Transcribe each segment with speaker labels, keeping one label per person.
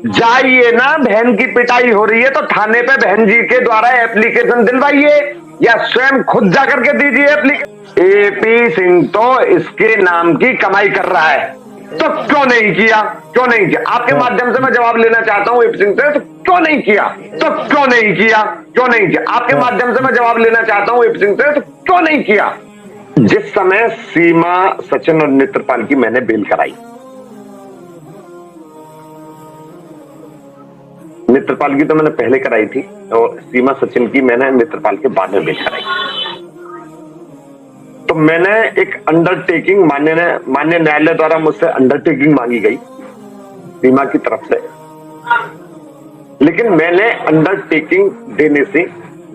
Speaker 1: जाइए ना, बहन की पिटाई हो रही है तो थाने पे बहन जी के द्वारा एप्लीकेशन दिलवाइए या स्वयं खुद जाकर के दीजिए एप्लीकेशन। एपी सिंह तो इसके नाम की कमाई कर रहा है, तो क्यों नहीं किया? क्यों नहीं किया? आपके माध्यम से मैं जवाब लेना चाहता हूं एपी सिंह से, तो क्यों नहीं किया? तो क्यों नहीं किया? क्यों नहीं किया? आपके माध्यम से मैं जवाब लेना चाहता हूं एपी सिंह से, तो क्यों नहीं किया? जिस समय सीमा, सचिन और नेत्रपाल की मैंने बेल कराई, नेत्रपाल की तो मैंने पहले कराई थी और सीमा सचिन की मैंने नेत्रपाल के बाद में बेल कराई, तो मैंने एक अंडरटेकिंग मान्य न्यायालय द्वारा मुझसे अंडरटेकिंग मांगी गई सीमा की तरफ से, लेकिन मैंने अंडरटेकिंग देने से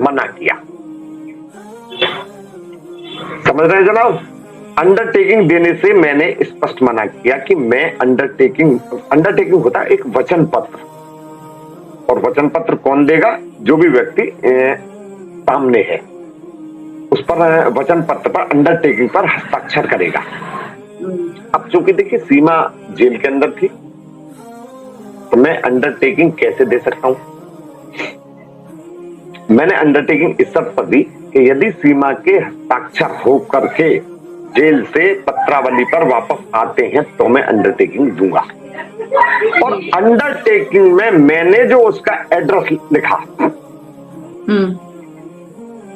Speaker 1: मना किया। समझ रहे हैं जनाब? अंडरटेकिंग देने से मैंने स्पष्ट मना किया कि मैं अंडरटेकिंग होता है एक वचन पत्र, और वचन पत्र कौन देगा? जो भी व्यक्ति सामने है उस पर वचन पत्र पर, अंडरटेकिंग पर हस्ताक्षर करेगा। अब चूंकि देखिए सीमा जेल के अंदर थी, तो मैं अंडरटेकिंग कैसे दे सकता हूं? मैंने अंडरटेकिंग इस शर्त पर दी कि यदि सीमा के हस्ताक्षर हो करके जेल से पत्रावली पर वापस आते हैं तो मैं अंडरटेकिंग दूंगा। और अंडरटेकिंग में मैंने जो उसका एड्रेस लिखा,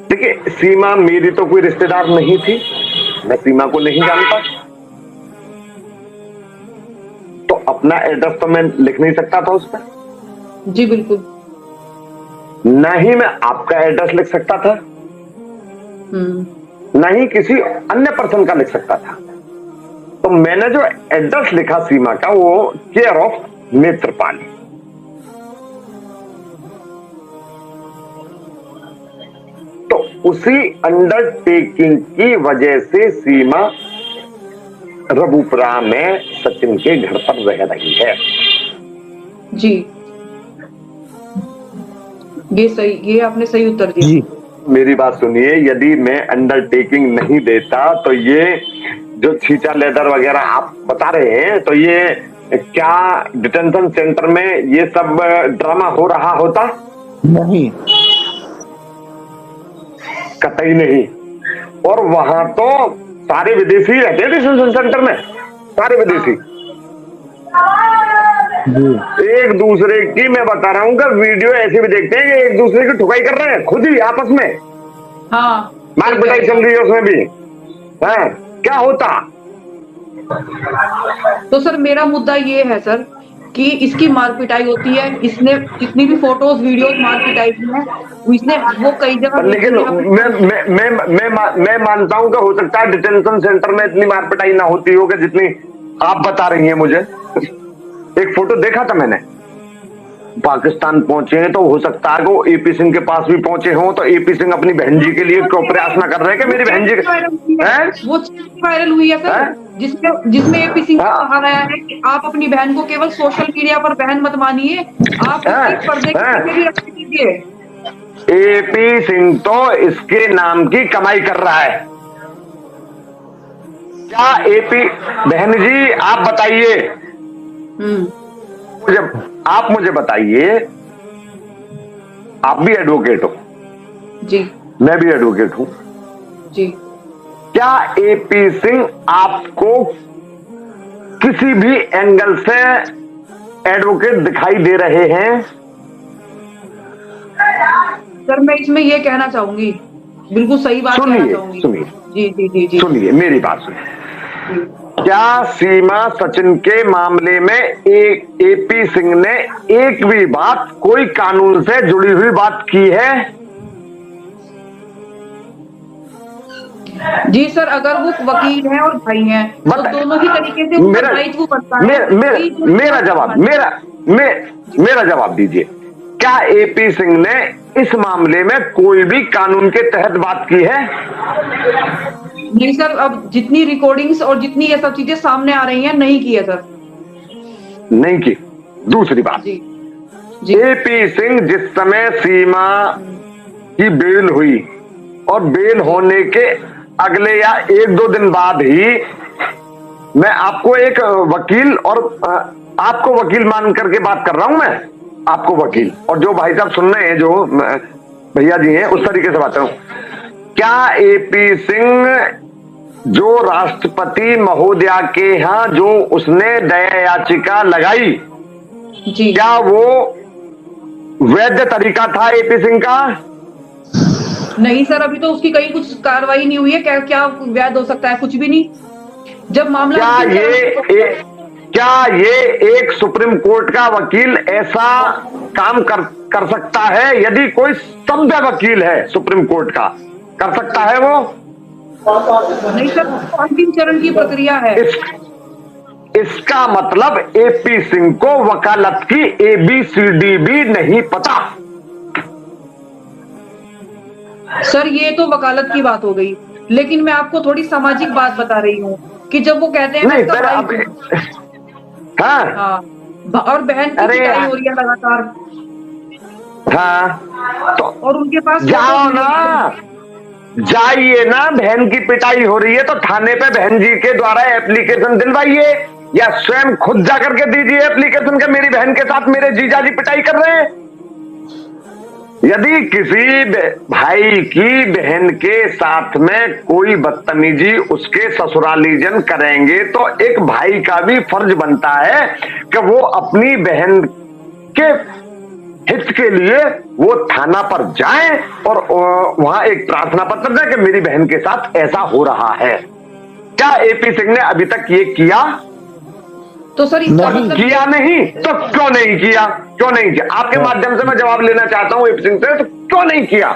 Speaker 1: देखिए सीमा मेरी तो कोई रिश्तेदार नहीं थी, मैं सीमा को नहीं जानता, तो अपना एड्रेस तो मैं लिख नहीं सकता था उस पर।
Speaker 2: जी बिल्कुल।
Speaker 1: ना ही मैं आपका एड्रेस लिख सकता था, ना ही किसी अन्य पर्सन का लिख सकता था। तो मैंने जो एड्रेस लिखा सीमा का, वो केयर ऑफ नेत्रपाल। तो उसी अंडरटेकिंग की वजह से सीमा रबूपुरा में सचिन के घर पर रह रही है।
Speaker 2: जी, ये सही, ये आपने सही उत्तर दिया जी।
Speaker 1: मेरी बात सुनिए, यदि मैं अंडरटेकिंग नहीं देता तो ये जो छींचा लेदर वगैरह आप बता रहे हैं, तो ये क्या डिटेंशन सेंटर में ये सब ड्रामा हो रहा होता?
Speaker 3: नहीं,
Speaker 1: कतई नहीं। और वहां तो सारे विदेशी रहते हैं डिटेंशन सेंटर में, सारे विदेशी एक दूसरे की, मैं बता रहा हूँ कि वीडियो ऐसे भी देखते हैं कि एक दूसरे की ठुकाई कर रहे हैं खुद ही आपस में।
Speaker 2: हाँ,
Speaker 1: मार पिटाई चल रही है उसमें भी है। क्या होता?
Speaker 2: तो सर मेरा मुद्दा ये है सर कि इसकी मार पिटाई होती है, इसने जितनी भी फोटोज वीडियोस मार पिटाई की है इसने वो कई जगह,
Speaker 1: लेकिन मैं मानता हूं कि हो सकता है डिटेंशन सेंटर में इतनी मार पिटाई ना होती हो कि जितनी आप बता रही हैं मुझे। एक फोटो देखा था मैंने, पाकिस्तान पहुंचे हैं तो हो सकता है वो एपी सिंह के पास भी पहुंचे हों, तो एपी सिंह अपनी बहन जी के लिए क्यों प्रयास ना कर रहे हैं कि मेरी बहन जी
Speaker 2: वो वायरल हुई है सर, जिसमें एपी सिंह को कहा गया है कि आप अपनी बहन को केवल सोशल मीडिया पर बहन मत मानिए, आप उसके पर्दे के पीछे भी रख दीजिए।
Speaker 1: एपी सिंह तो इसके नाम की कमाई कर रहा है। क्या एपी बहन जी आप बताइए, आप मुझे बताइए, आप भी एडवोकेट हो
Speaker 2: जी,
Speaker 1: मैं भी एडवोकेट हूं
Speaker 2: जी,
Speaker 1: क्या एपी सिंह आपको किसी भी एंगल से एडवोकेट दिखाई दे रहे हैं?
Speaker 2: सर मैं इसमें ये कहना चाहूंगी, बिल्कुल सही बात कहना चाहूंगी।
Speaker 1: सुनिए
Speaker 2: जी जी जी जी,
Speaker 1: सुनिए मेरी बात सुनिए। क्या सीमा सचिन के मामले में एक एपी सिंह ने एक भी बात कोई कानून से जुड़ी हुई बात की है?
Speaker 2: जी सर, अगर वो वकील हैं और भाई हैं तो दोनों ही तरीके से दायित्व बनता है।
Speaker 1: मेरा जवाब दीजिए, क्या एपी सिंह ने इस मामले में कोई भी कानून के तहत बात की है?
Speaker 2: नहीं सर, अब जितनी रिकॉर्डिंग्स और जितनी ये सब चीजें सामने आ रही हैं, नहीं की है सर,
Speaker 1: नहीं की। दूसरी बात, एपी सिंह जिस समय सीमा की बेल हुई और बेल होने के अगले या एक दो दिन बाद ही मैं आपको एक वकील और आपको वकील मान करके बात कर रहा हूं मैं, आपको वकील, और जो भाई साहब सुन रहे हैं, जो भैया जी हैं, उस तरीके से बात कर रहा हूं। क्या एपी सिंह जो राष्ट्रपति महोदया के यहाँ जो उसने दया याचिका लगाई,
Speaker 2: जी,
Speaker 1: क्या वो वैध तरीका था एपी सिंह का?
Speaker 2: नहीं सर, अभी तो उसकी कहीं कुछ कार्रवाई नहीं हुई है। क्या क्या वैध हो सकता है? कुछ भी नहीं। जब मामला
Speaker 1: क्या ये एक सुप्रीम कोर्ट का वकील ऐसा काम कर सकता है? यदि कोई सभ्य वकील है सुप्रीम कोर्ट का, कर सकता है वो?
Speaker 2: नहीं सर, अंतिम चरण की प्रक्रिया है।
Speaker 1: इसका मतलब एपी सिंह को वकालत की ABCD भी नहीं पता।
Speaker 2: सर ये तो वकालत की बात हो गई, लेकिन मैं आपको थोड़ी सामाजिक बात बता रही हूँ कि जब वो कहते हैं
Speaker 1: नहीं सर, अब हाँ,
Speaker 2: और बहन की पिटाई हो रही है लगातार,
Speaker 1: हाँ, तो
Speaker 2: और उनके पास
Speaker 1: जाओ ना, जाइए ना, बहन की पिटाई हो रही है तो थाने पे बहन जी के द्वारा एप्लीकेशन दिलवाइए, या स्वयं खुद जाकर के दीजिए एप्लीकेशन के मेरी बहन के साथ मेरे जीजा जी पिटाई कर रहे हैं। यदि किसी भाई की बहन के साथ में कोई बदतमीजी उसके ससुरालीजन करेंगे तो एक भाई का भी फर्ज बनता है कि वो अपनी बहन के हित के लिए वो थाना पर जाए और वहां एक प्रार्थना पत्र दे कि मेरी बहन के साथ ऐसा हो रहा है। क्या एपी सिंह ने अभी तक ये किया?
Speaker 2: तो सर
Speaker 1: नहीं किया। नहीं तो क्यों नहीं किया? क्यों नहीं किया? आपके माध्यम से मैं जवाब लेना चाहता हूं एपी सिंह से, तो क्यों नहीं किया?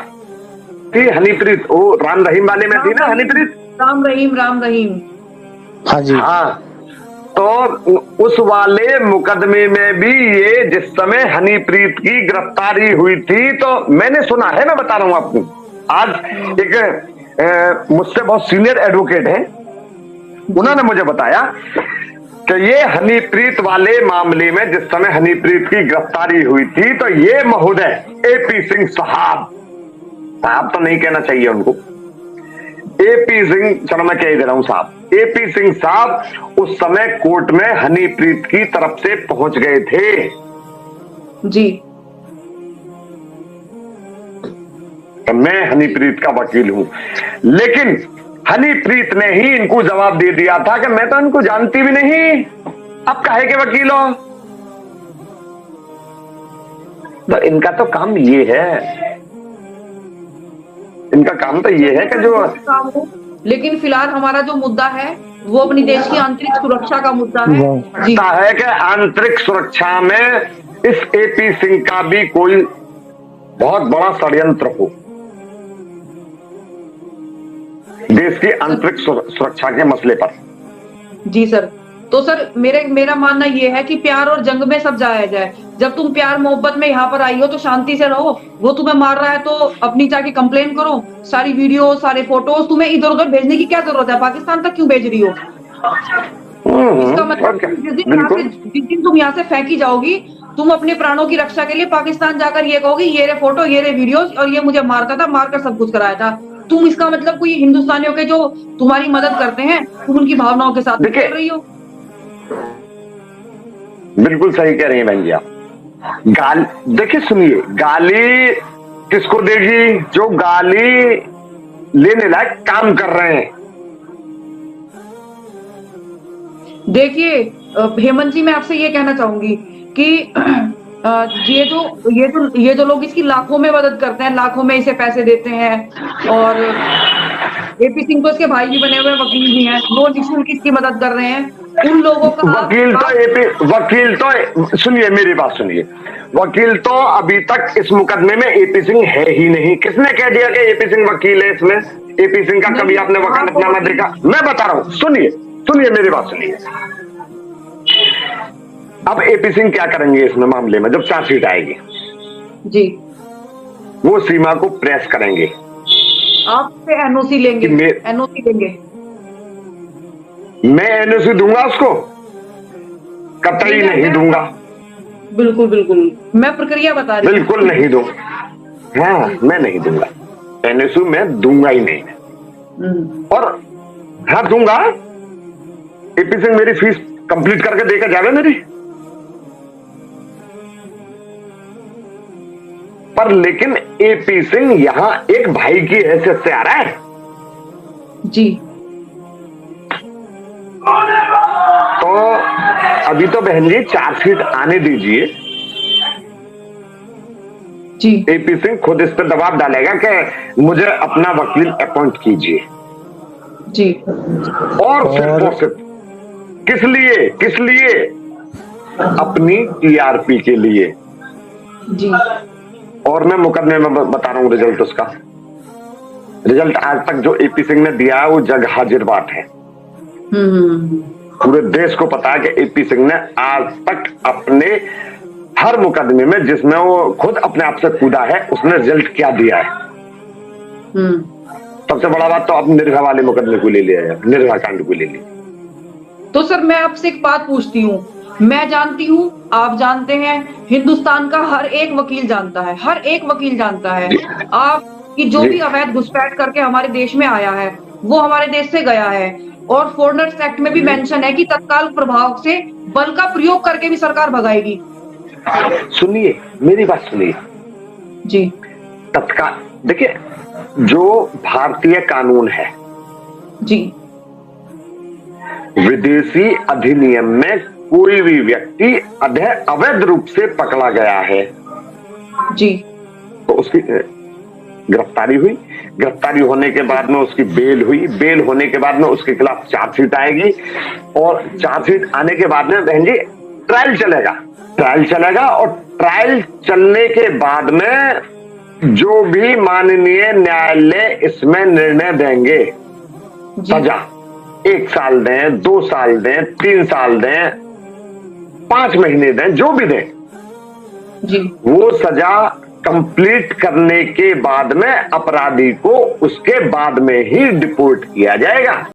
Speaker 1: हनीप्रीत, वो राम रहीम वाले में थी ना हनीप्रीत?
Speaker 2: राम रहीम।
Speaker 3: हाँ जी,
Speaker 1: हाँ, तो उस वाले मुकदमे में भी ये जिस समय हनीप्रीत की गिरफ्तारी हुई थी, तो मैंने सुना है, मैं बता रहा हूं आपको, आज एक मुझसे बहुत सीनियर एडवोकेट है, उन्होंने मुझे बताया कि ये हनीप्रीत वाले मामले में जिस समय हनीप्रीत की गिरफ्तारी हुई थी, तो ये महोदय एपी सिंह साहब तो नहीं कहना चाहिए उनको, एपी सिंह, चलो मैं कह ही दे रहा हूं साहब, एपी सिंह साहब उस समय कोर्ट में हनीप्रीत की तरफ से पहुंच गए थे
Speaker 2: जी।
Speaker 1: तो मैं हनीप्रीत का वकील हूं, लेकिन हनीप्रीत ने ही इनको जवाब दे दिया था कि मैं तो इनको जानती भी नहीं, अब काहे के वकील हो? तो इनका तो काम ये है, इनका काम तो ये है कि जो,
Speaker 2: लेकिन फिलहाल हमारा जो मुद्दा है वो अपनी देश की आंतरिक सुरक्षा का मुद्दा है।
Speaker 1: लगता है कि आंतरिक सुरक्षा में इस एपी सिंह का भी कोई बहुत बड़ा षड्यंत्र हो, देश की आंतरिक सुरक्षा के मसले पर।
Speaker 2: जी सर, तो सर मेरा मानना ये है कि प्यार और जंग में सब जायज है। जब तुम प्यार मोहब्बत में यहाँ पर आई हो तो शांति से रहो। वो तुम्हें मार रहा है तो अपनी जाके कंप्लेन करो, सारी वीडियो सारे फोटोज तुम्हें इधर उधर भेजने की क्या जरूरत है? पाकिस्तान तक क्यों भेज रही हो? इसका मतलब जिस दिन तुम यहाँ से फेंकी जाओगी, तुम अपने प्राणों की रक्षा के लिए पाकिस्तान जाकर ये कहोगी ये रे फोटो, ये रे वीडियोस, और ये मुझे मारता था, मारकर सब कुछ कराया था। तुम इसका मतलब कोई हिंदुस्तानियों के जो तुम्हारी मदद करते हैं, तुम उनकी भावनाओं के साथ खेल रही हो।
Speaker 1: बिल्कुल सही कह रही है बहन जी आप। देखिए सुनिए, गाली किसको देगी? जो गाली लेने लायक काम कर रहे हैं।
Speaker 2: देखिए हेमंत जी, मैं आपसे ये कहना चाहूंगी कि ये जो लोग इसकी लाखों में मदद करते हैं, लाखों में इसे पैसे देते हैं, और एपी सिंह तो इसके भाई भी बने हुए वकील भी हैं, वो निःशुल्क इसकी मदद कर रहे हैं। उन लोगों का
Speaker 1: वकील तो सुनिए, मेरी बात सुनिए, वकील तो अभी तक इस मुकदमे में एपी सिंह है ही नहीं। किसने कह दिया कि एपी सिंह वकील है इसमें? एपी सिंह का कभी आपने वकालतनामा देखा? मैं बता रहा हूं, सुनिए मेरी बात सुनिए। अब एपी सिंह क्या करेंगे इसमें मामले में? जब चार्जशीट आएगी
Speaker 2: जी,
Speaker 1: वो सीमा को प्रेस करेंगे,
Speaker 2: आपसे एनओसी लेंगे, एनओसी लेंगे।
Speaker 1: मैं एनओसी दूंगा उसको? कतई नहीं दूंगा।
Speaker 2: बिल्कुल मैं प्रक्रिया बता रही हूँ।
Speaker 1: बिल्कुल नहीं दूंगा। हाँ, मैं नहीं दूंगा एनओसी, मैं दूंगा ही नहीं। और हाँ दूंगा, एपी सिंह मेरी फीस कंप्लीट करके देकर जावे मेरी। पर लेकिन एपी सिंह यहां एक भाई की हैसियत से आ रहा है।
Speaker 2: जी।
Speaker 1: तो अभी तो बहन जी चार्जशीट आने दीजिए।
Speaker 2: जी।
Speaker 1: एपी सिंह खुद इस पर दबाव डालेगा कि मुझे अपना वकील अपॉइंट कीजिए।
Speaker 2: जी।
Speaker 1: और सिर्फ किस लिए अपनी टीआरपी के लिए।
Speaker 2: जी।
Speaker 1: और मैं मुकदमे में बता रहा हूं रिजल्ट उसका। रिजल्ट आज तक जो एपी सिंह ने दिया है वो जग हाजिर बात है। पूरे देश को पता है कि एपी सिंह ने आज तक अपने हर मुकदमे में जिसमें वो खुद अपने आप से कूदा है उसने रिजल्ट क्या दिया है। सबसे बड़ा बात तो अब निर्भया वाले मुकदमे को ले लिया है, निर्भया कांड को ले लिया। तो
Speaker 2: सर मैं आपसे एक बात पूछती हूँ, मैं जानती हूँ, आप जानते हैं, हिंदुस्तान का हर एक वकील जानता है, हर एक वकील जानता है आप कि जो भी अवैध घुसपैठ करके हमारे देश में आया है वो हमारे देश से गया है। और फॉरेनर्स एक्ट में भी मेंशन है कि तत्काल प्रभाव से बल का प्रयोग करके भी सरकार भगाएगी।
Speaker 1: सुनिए मेरी बात सुनिए
Speaker 2: जी।
Speaker 1: तत्काल देखिए जो भारतीय कानून है
Speaker 2: जी।
Speaker 1: विदेशी अधिनियम में कोई भी व्यक्ति अवैध रूप से पकड़ा गया है
Speaker 2: जी
Speaker 1: तो उसकी गिरफ्तारी हुई, गिरफ्तारी होने के बाद में उसकी बेल हुई, बेल होने के बाद में उसके खिलाफ चार्जशीट आएगी और चार्जशीट आने के बाद में बहन जी ट्रायल चलेगा और ट्रायल चलने के बाद में जो भी माननीय न्यायालय इसमें निर्णय देंगे सजा 1 साल दें, 2 साल दें, 3 साल दें, 5 महीने दें, जो भी दें
Speaker 2: जी।
Speaker 1: वो सजा कंप्लीट करने के बाद में अपराधी को उसके बाद में ही डिपोर्ट किया जाएगा।